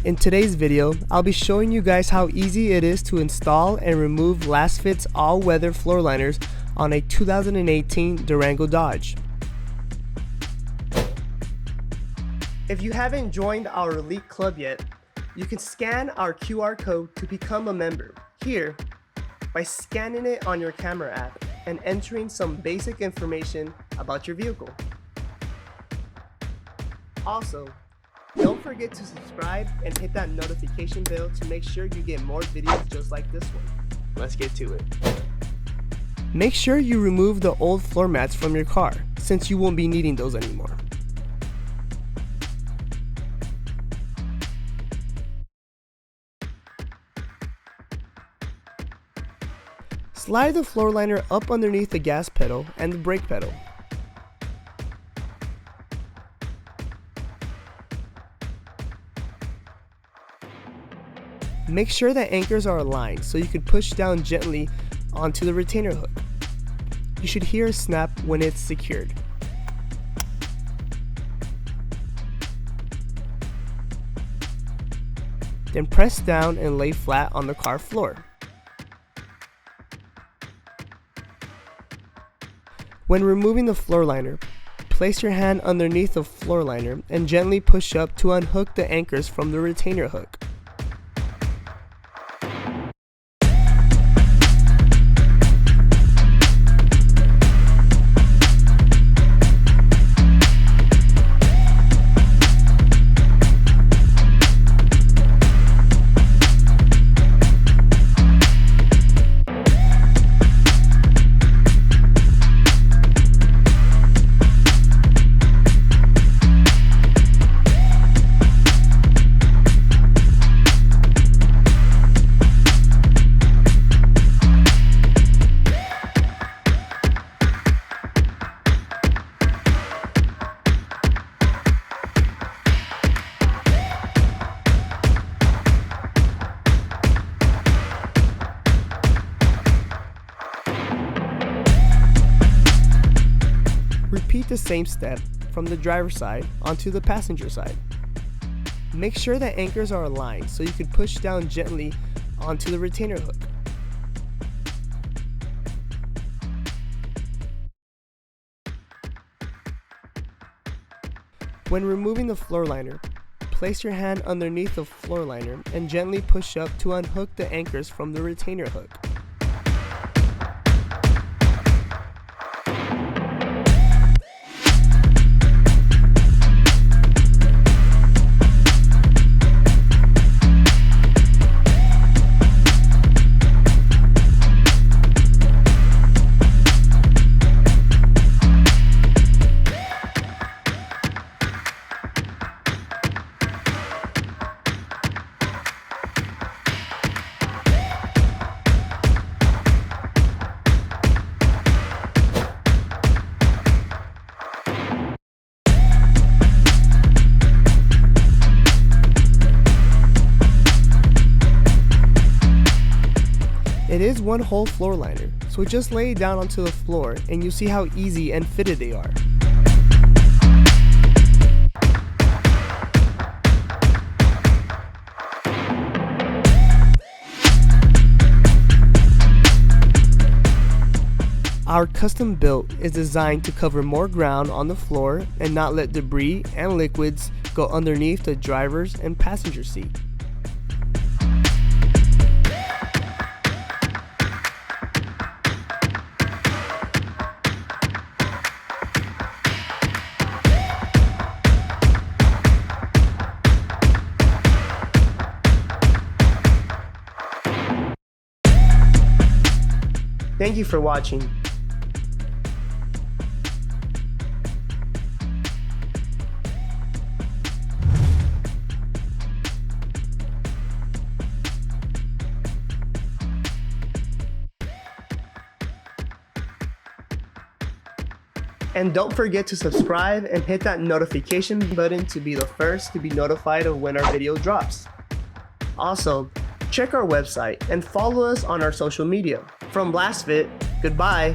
In today's video, I'll be showing you guys how easy it is to install and remove Lasfit's all-weather floor liners on a 2018 Durango Dodge. If you haven't joined our Elite Club yet, you can scan our QR code to become a member here by scanning it on your camera app and entering some basic information about your vehicle. Also, don't forget to subscribe and hit that notification bell to make sure you get more videos just like this one. Let's get to it. Make sure you remove the old floor mats from your car, since you won't be needing those anymore. Slide the floor liner up underneath the gas pedal and the brake pedal. Make sure the anchors are aligned so you can push down gently onto the retainer hook. You should hear a snap when it's secured. Then press down and lay flat on the car floor. When removing the floor liner, place your hand underneath the floor liner and gently push up to unhook the anchors from the retainer hook. Repeat the same step from the driver's side onto the passenger side. Make sure the anchors are aligned so you can push down gently onto the retainer hook. When removing the floor liner, place your hand underneath the floor liner and gently push up to unhook the anchors from the retainer hook. It is one whole floor liner, so just lay it down onto the floor and you'll see how easy and fitted they are. Our custom built is designed to cover more ground on the floor and not let debris and liquids go underneath the driver's and passenger seat. Thank you for watching. And don't forget to subscribe and hit that notification button to be the first to be notified of when our video drops. Also, check our website and follow us on our social media. From Lasfit, goodbye.